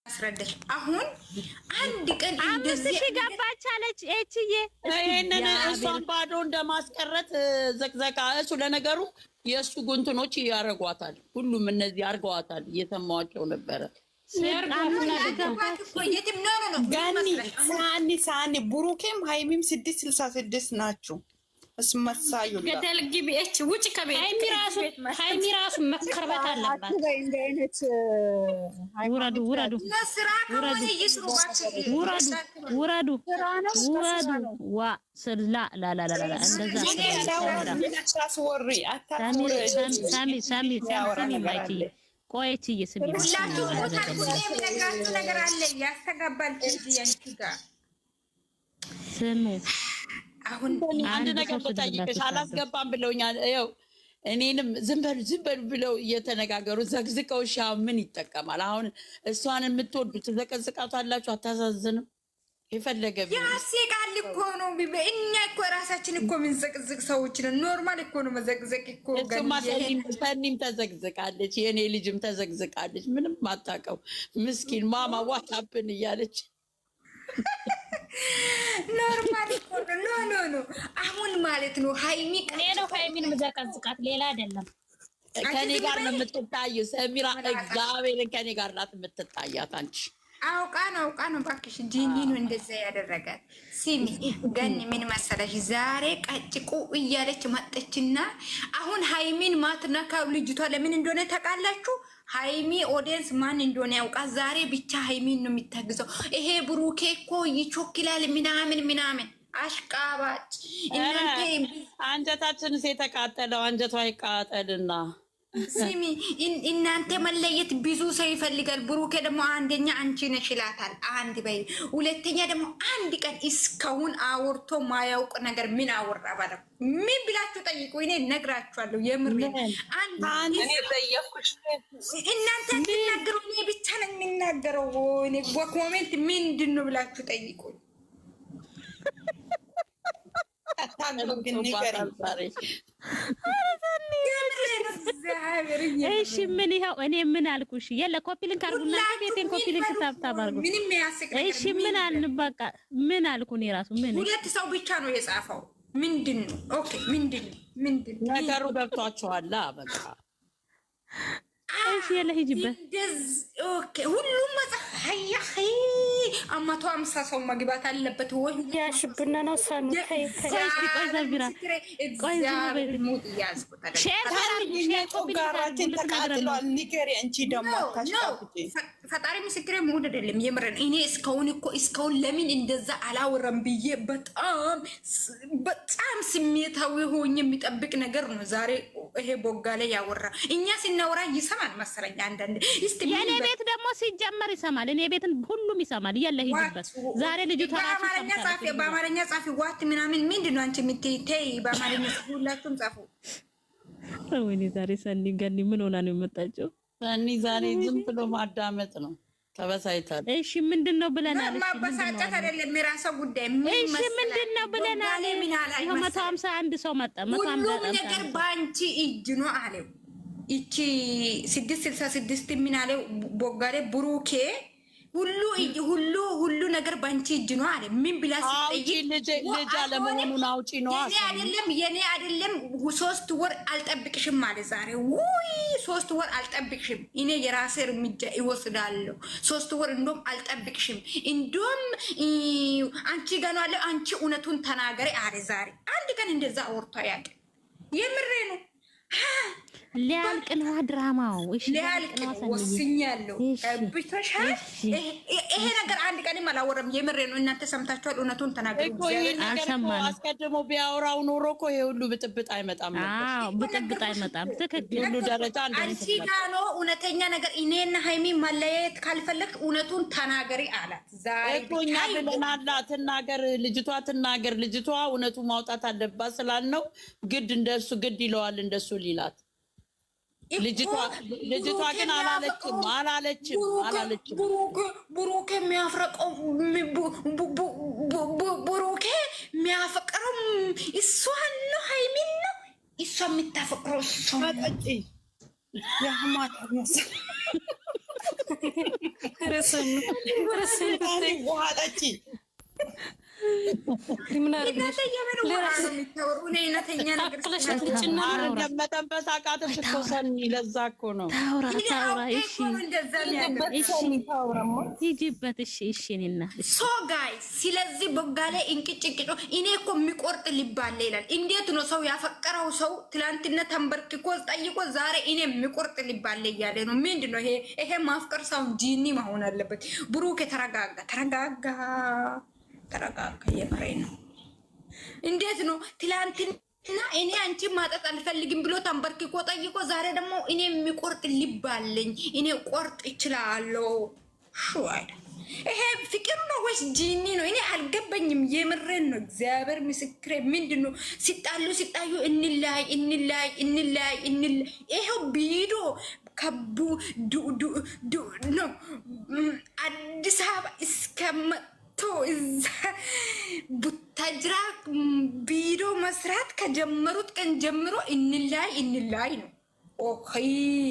አስረዳሽ አሁን አንድ ቀን እንደዚህ ገባች አለች እቺዬ እኔን እሷን ባዶ እንደማስቀረት ዘቅዘቃ እሱ ለነገሩ የእሱ ጉንትኖች ያረጓታል ሁሉም እነዚህ አርገዋታል እየሰማዋቸው ነበረ ሳኒ ብሩኬም ሃይሚም 666 ናችሁ እስመሳዩላ ከተልግቢ እቺ ውጭ ከቤት ሃይሚ ራሱ መከርበት አለባት ውረዱ ዋ ስላ ላ እንደዛ ሳሚ ማይቲ ቆይቺ ይስቢ ሁላችሁ ነግራችሁ ነገር አለ ያስተጋባል እንጂ ጋር ስሙ አሁን አንድ ነገር ብታይቅሽ አላስገባም ብለውኛል ይኸው እኔንም ዝም በሉ ብለው እየተነጋገሩ ዘግዝቀው ሻው ምን ይጠቀማል አሁን እሷን የምትወዱ ተዘቀዝቃታላችሁ አታሳዝንም የፈለገ ያስቃል እኮ ነው እኛ እኮ ራሳችን እኮ ምን ዘቅዝቅ ሰዎች ነን ኖርማል እኮ ነው መዘቅዘቅ እኮ ሰኒም ተዘግዝቃለች የኔ ልጅም ተዘግዝቃለች ምንም ማታቀው ምስኪን ማማ ዋታብን እያለች ኖርማል እኮ ኖ አሁን ማለት ነው ሃይሚ ነው ሃይሚን መዘቀዝቃት ሌላ አይደለም ከኔ ጋር ነው የምትታየው ሰሚራ እግዚአብሔርን ከኔ ጋር ናት የምትታያት አንቺ አውቃ ነው ባክሽ ጂኒ ነው እንደዛ ያደረጋት ሲሚ ገኒ ምን መሰለሽ ዛሬ ቀጭቁ እያለች መጠችና አሁን ሃይሚን ማትነካው ልጅቷ ለምን እንደሆነ ታውቃላችሁ ሃይሚ ኦዲየንስ ማን እንደሆነ ያውቃ ዛሬ ብቻ ሃይሚን ነው የሚታግዘው ይሄ ብሩኬ እኮ ይቾክላል ምናምን አሽቃባጭ እናንተ አንጀታችን የተቃጠለው አንጀቷ ይቃጠልና ሲሚ እናንተ መለየት ብዙ ሰው ይፈልጋል ብሩኬ ደግሞ አንደኛ አንቺ ነሽ ይላታል አንድ በይ ሁለተኛ ደግሞ አንድ ቀን እስካሁን አውርቶ ማያውቅ ነገር ምን አወራ ባለ ምን ብላችሁ ጠይቁ እኔ ነግራችኋለሁ የምር አንድ እኔ ጠየቅኩሽ እናንተ ትናገሩ እኔ ብቻ ነኝ የምናገረው እኔ በኮሜንት ምንድነው ብላችሁ ጠይቁ እሺ ምን ይኸው እኔ ምን አልኩሽ የለ ኮፒ ሊንክ አርጉና ቤቴን ኮፒ ሊንክ ታብታብ አርጉ እሺ ምን አልን በቃ ምን አልኩ እኔ ራሱ ምን ሁለት ሰው ብቻ ነው የጻፈው ምንድነው ኦኬ ምንድነው ነገሩ ገብቷቸዋል በቃ እሺ የለ ሂጂበት ኦኬ ሁሉም መጽሐያ አማቶ 50 ሰው መግባት አለበት ወይ ያሽብና ነው ሳኑ ቆይ ዘቢራ ቆይ ፈጣሪ ምስክሬ ሙድ አይደለም የምረን እኔ እስካሁን ለምን እንደዛ አላወራም ብዬ በጣም ስሜታዊ ሆኜ የሚጠብቅ ነገር ነው ዛሬ ይሄ ቦጋ ላይ ያወራ እኛ ሲናወራ ይሰማል መሰለኝ አንዳንዴ እስቲ የኔ ቤት ደግሞ ሲጀመር ይሰማል እኔ ቤትን ሁሉም ይሰማል ያለ ሂድበት ዛሬ ልጅ ተራሱ በአማርኛ ጻፊ ዋት ምናምን ምንድነው አንቺ የምትይ በአማርኛ ሁላችሁም ጻፉ ወይኔ ዛሬ ሰኒ ገኒ ምን ሆና ነው የመጣችው ሰኒ ዛሬ ዝም ብሎ ማዳመጥ ነው ተበሳይታል እሺ ምንድነው ብለናል እሺ ማበሳጨት አይደለም የራስህ ጉዳይ እሺ ምንድነው ብለናል 151 ሰው መጣ 151 ነገር ባንቺ እጅ ነው አለ እቺ 666 ምን አለ ቦጋሬ ብሩኬ ሁሉ ነገር ባንቺ እጅ ነው አለ ምን ብላ ሲጠይቅ ልጅ አለመሆኑን አውጪ ነው የኔ አይደለም 3 ወር አልጠብቅሽም ማለት ዛሬ ውይ 3 ወር አልጠብቅሽም እኔ የራሴ እርምጃ ይወስዳለሁ 3 ወር እንደውም አልጠብቅሽም እንደውም አንቺ ገና አለ አንቺ እውነቱን ተናገሪ አለ ዛሬ አንድ ቀን እንደዛ አወርቷ ያቅ የምሬ ነው ሊያልቅ ነው ድራማው እሺ ሊያልቅ ወስኛለሁ ብቻሻል ይሄ ነገር አንድ ቀንም አላወራም የምሬ ነው እናንተ ሰምታችኋል እውነቱን ተናገሩ አስቀድሞ ቢያወራው ኖሮ እኮ ይሄ ሁሉ ብጥብጥ አይመጣም አዎ ብጥብጥ አይመጣም ትክክል ሁሉ ደረጃ አንቺ ጋር ነው እውነተኛ ነገር እኔና ሃይሚ መለየት ካልፈለክ እውነቱን ተናገሪ አላት ዛሬ እኮኛ ብለናል ትናገር ልጅቷ ትናገር ልጅቷ እውነቱ ማውጣት አለባት ስላልነው ግድ እንደሱ ግድ ይለዋል እንደሱ ሊላት ልጅቷ ግን አላለችም ብሩኬ የሚያፍረቀው ብሩኬ የሚያፈቅረው እሷን ነው ሃይሚን ነው እሷ የምታፈቅረው እሷ ረሰን ዋጣጪ ምን አርገሽ መጠበስ አቃተሽ እኮ ሰኒ። ለዛ እኮ ነው ታውራ እሺ ይጂበት እሺ እኔና ሶ ጋይ ስለዚህ ቦጋሌ እንቅጭቅጮ እኔ እኮ የሚቆርጥ ሊባል ይላል። እንዴት ነው ሰው ያፈቀረው ሰው ትላንትና ተንበርክኮ ጠይቆ ዛሬ እኔ የሚቆርጥ ሊባል እያለ ነው? ምንድነው ይሄ ማፍቀር ሰው ጂኒ መሆን አለበት። ብሩክ ተረጋጋ የምሬ ነው። እንዴት ነው ትላንትና እኔ አንቺ ማጠጥ አልፈልግም ብሎ ተንበርክኮ ጠይቆ ዛሬ ደግሞ እኔ የሚቆርጥ ሊባለኝ እኔ ቆርጥ ይችላለሁ? ሹዋይዳ ይሄ ፍቅር ነው ወይስ ጂኒ ነው? እኔ አልገባኝም። የምሬን ነው። እግዚአብሔር ምስክሬ። ምንድነው ሲጣዩ እንላይ ይሄው ቢዶ ከቡ ነው አዲስ አበባ እስከመቶ እዛ ቡታጅራ ቢዶ መስራት ከጀመሩት ቀን ጀምሮ እንላይ ነው። ኦኬ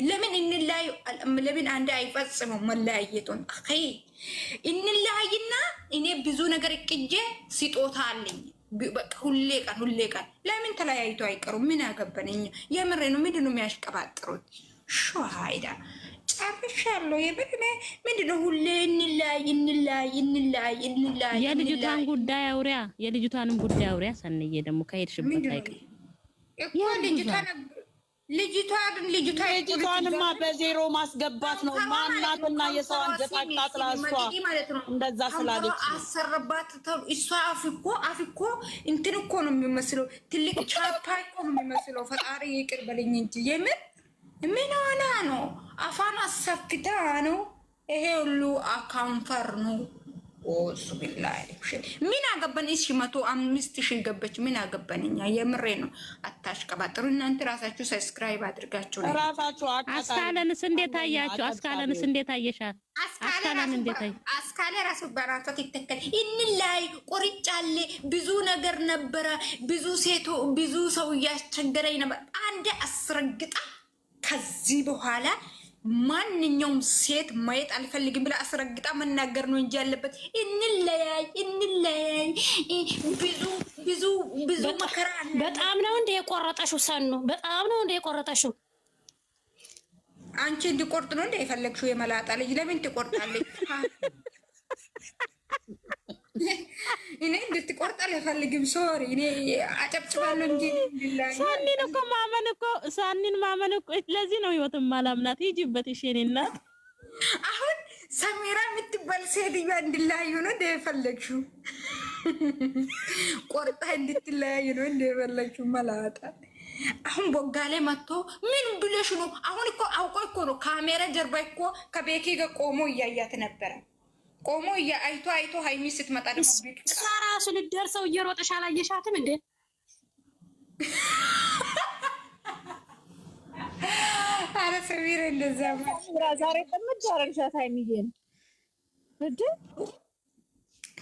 ለምን እንላይ? ለምን አንድ አይፈጽመው መለያየቱን? ኦኬ እንላይና እኔ ብዙ ነገር እቅጄ ሲጦታ አለኝ። በቃ ሁሌ ቀን ለምን ተለያይቶ አይቀሩም? ምን ያገባነኝ? የምሬ ነው። ምንድነው የሚያሽቀባጥሩት? ሹሃይዳ ጨርሻለሁ። ምንድነው ሁሌ እንላይ? የልጅቷን ጉዳይ አውሪያ፣ የልጅቷንም ጉዳይ አውሪያ። ሰንዬ ደግሞ ከሄድሽበት አይቀር እኮ ልጅቷንማ በዜሮ ማስገባት ነው። ማናትና የሰው አንጀት አቃጥላ እሷ እንደዛ ስላለች አሰረባት። እሷ አፍኮ እንትን እኮ ነው የሚመስለው፣ ትልቅ ቻፓ እኮ ነው የሚመስለው። ፈጣሪ ይቅር በለኝ እንጂ የምር ምን ሆና ነው? አፋን አሰፍታ ነው። ይሄ ሁሉ አካንፈር ነው። ኦሱ ቢላይ ምን አገባን? እሺ 105,000 ገበች። ምን አገባንኛ? የምሬ ነው። አታሽቀባጥሩ እናንተ ራሳችሁ። ሰብስክራይብ አድርጋችሁ ነው ራሳችሁ። አስካለንስ እንዴት አያችሁ? አስካለንስ እንዴት አየሻት? አስካለን እንዴት አይ አስካለ ራሱ በራሷ ትተከል ላይ ቆርጫለ። ብዙ ነገር ነበረ። ብዙ ሰው እያስቸገረኝ ነበር። አንዴ አስረግጣ ከዚህ በኋላ ማንኛውም ሴት ማየት አልፈልግም ብላ አስረግጣ መናገር ነው እንጂ ያለበት እንለያይ ብዙ መከራ አለ። በጣም ነው እንደ የቆረጠሽው ሰኑ፣ በጣም ነው እንደ የቆረጠሽው። አንቺ እንዲቆርጥ ነው እንደ የፈለግሽው? የመላጣ ልጅ ለምን ትቆርጣለች? እኔ እንድትቆርጥ አልፈልግም። ሶሪ እኔ አጨብጭባለሁ እንጂ ሳኒን ማመን እኮ ለዚህ ነው ህይወትም ማላምናት። ሂጂበት እሺ። እኔ እናት አሁን ሰሚራ የምትባል ሴትዮ እንድላዩ ነው እንደ የፈለግሽው? ቆርጣ እንድትለያዩ ነው እንደ የፈለግሽው? መላጣ አሁን ቦጋሌ መጥቶ ምን ብለሽ ነው? አሁን እኮ አውቆ እኮ ነው ካሜራ ጀርባ እኮ ከቤኪ ጋር ቆሞ እያያት ነበረ። ቆሞ አይቶ ሃይሚ ስትመጣ ደግሞ እሷ ራሱ ልደርሰው እየሮጠሽ አላየሻትም እንዴ? አረ ሰሚራ እንደዛ ዛሬ ተመጃረሻት ሃይሚዬን እንዴ?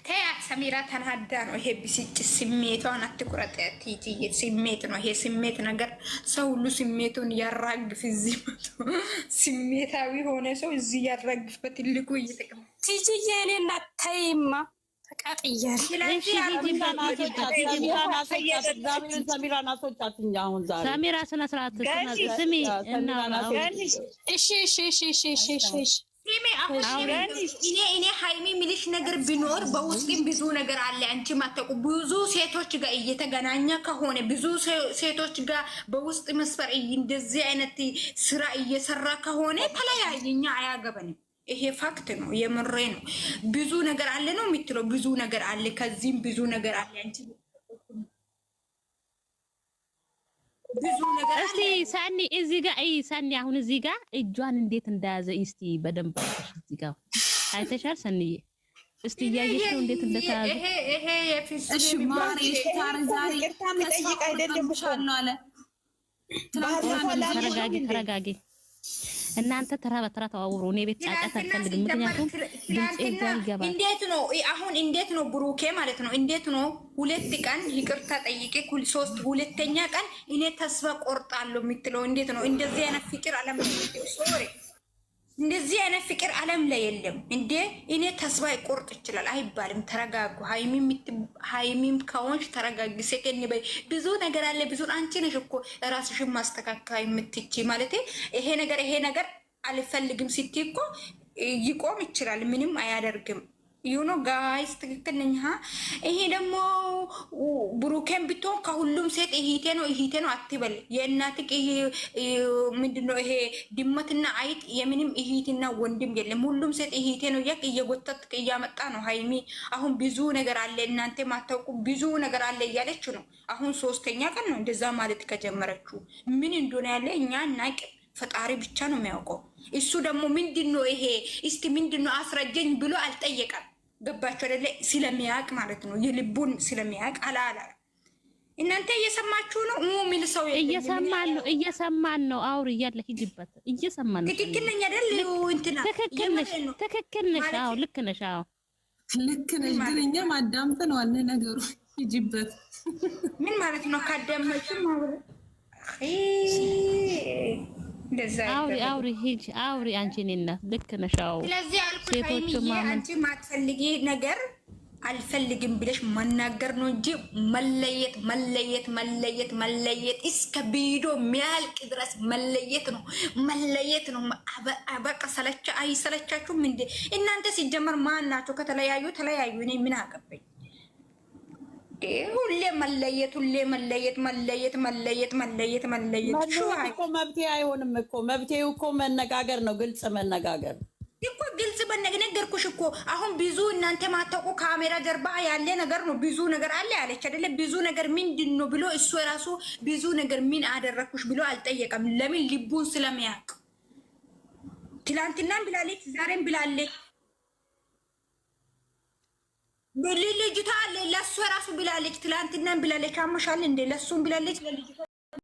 ተያት ሰሚራ ተናዳ ነው። ይሄ ብስጭት ስሜቷን አትቁረጥ። ቲጂ ስሜት ነው ይሄ ስሜት ነገር። ሰው ሁሉ ስሜቱን ያራግፍ። እዚህ መቶ ስሜታዊ ሆነ ሰው እዚህ ያራግፍ። በትልቁ እየተቀመ ቲጂ የኔ እናት ተይማ ተቃጥያል። ሰሚራ ስነ ስርዓት ስሚ እና እሺ እኔ ሃይሚ ሚልሽ ነገር ቢኖር በውስጥም ብዙ ነገር አለ። አንቺ ማተቁ ብዙ ሴቶች ጋር እየተገናኘ ከሆነ ብዙ ሴቶች ጋር በውስጥ መስፈር እንደዚህ አይነት ስራ እየሰራ ከሆነ ተለያየኛ አያገበንም። ይሄ ፋክት ነው። የምሬ ነው። ብዙ ነገር አለ ነው የምትለው። ብዙ ነገር አለ፣ ከዚህም ብዙ ነገር አለ። አንቺ ብዙ ነገር አለ። እስቲ ሳኒ እዚህ ጋር ሳኒ አሁን እዚህ ጋር እጇን እንዴት እንደያዘ እስቲ በደንብ እዚህ ጋር አይተሻል ሰኒዬ? እስቲ እያየሽ ነው እንዴት እንደተያዘ። ይሄ የፊስ እሺ ማሪ ታር ዛሬ ጠይቅ አይደለም ነው አለ። ተረጋጊ እናንተ ተራ በተራ ተዋውሩ። እኔ ቤት ጫጫታ አልፈልግም። ምክንያቱም ድምጽ ይገባል። እንዴት ነው አሁን? እንዴት ነው ብሩኬ ማለት ነው? እንዴት ነው 2 ቀን ይቅርታ ጠይቄ ሁለተኛ ቀን እኔ ተስፋ ቆርጣለሁ የምትለው እንዴት ነው? እንደዚህ አይነት ፍቅር አለም ሶሪ እንደዚህ አይነት ፍቅር ዓለም ላይ የለም እንዴ! እኔ ተስፋ ይቆርጥ ይችላል አይባልም። ተረጋጉ። ሃይሚም ከሆንሽ ተረጋጊ። ሰከን በይ። ብዙ ነገር አለ። ብዙ አንቺ ነሽ እኮ ራስሽን ማስተካከል የምትቺ ማለት ይሄ ነገር አልፈልግም ስትይ እኮ ይቆም ይችላል። ምንም አያደርግም። ዩኖ ጋይስ ትክክል ነኝ። ይሄ ደግሞ ብሩኬን ብትሆን ከሁሉም ሴት ይሄቴ ነው አትበል። የእናትህ ይሄ ምንድነው? ይሄ ድመትና አይጥ የምንም ይሄትና ወንድም የለም። ሁሉም ሴት ይሄቴ ነው ያክ እየጎተት እያመጣ ነው። ሃይሚ አሁን ብዙ ነገር አለ እናንተ ማታውቁ ብዙ ነገር አለ እያለች ነው። አሁን 3ኛ ቀን ነው እንደዛ ማለት ከጀመረችው። ምን እንደሆነ ያለ እኛ እናቅ፣ ፈጣሪ ብቻ ነው የሚያውቀው። እሱ ደግሞ ምንድነው ይሄ እስቲ ምንድነው አስረጀኝ ብሎ አልጠየቀም። ገባችሁ አይደለ? ስለሚያውቅ ማለት ነው። የልቡን ስለሚያውቅ አላላ። እናንተ እየሰማችሁ ነው? ሚል ሰው እየሰማን ነው። አውሪ እያለ ሂድበት። እየሰማን ነው። ትክክል ነኝ አይደል? እንትና ትክክል ነሽ። አዎ ልክ ነሽ። አዎ ልክ ነሽ። ግን እኛ ማዳምጠን ዋና ነገሩ ሂድበት። ምን ማለት ነው? ካዳመጥን አውሪ ሂጅ አውሪ። አንቺ ነና ልክ ነሽ። አዎ ስለዚህ አልኩኝ አንቺ ማትፈልጊ ነገር አልፈልግም ብለሽ መናገር ነው እንጂ መለየት እስከ ቪዲዮ የሚያልቅ ድረስ መለየት ነው። በቃ አይሰለቻችሁም እንዴ እናንተ? ሲጀመር ማን ናቸው? ከተለያዩ እኔ ምን አገባኝ? ሁሌ መለየት እኮ መብቴ አይሆንም እኮ። መብቴው እኮ መነጋገር ነው። ግልጽ መነጋገር እኮ ግልጽ ነገርኩሽ እኮ። አሁን ብዙ እናንተ ማታውቁ ካሜራ ጀርባ ያለ ነገር ነው። ብዙ ነገር አለ ያለች አይደለ? ብዙ ነገር ምንድን ነው ብሎ እሱ የራሱ ብዙ ነገር ምን አደረኩሽ ብሎ አልጠየቀም። ለምን? ልቡን ስለሚያውቅ። ትላንትናም ብላለች፣ ዛሬም ብላለች። ልጅቷ ለሱ ራሱ ብላለች። ትላንትናም ብላለች። አሞሻል እንደ ለሱም ብላለች ለልጅቷ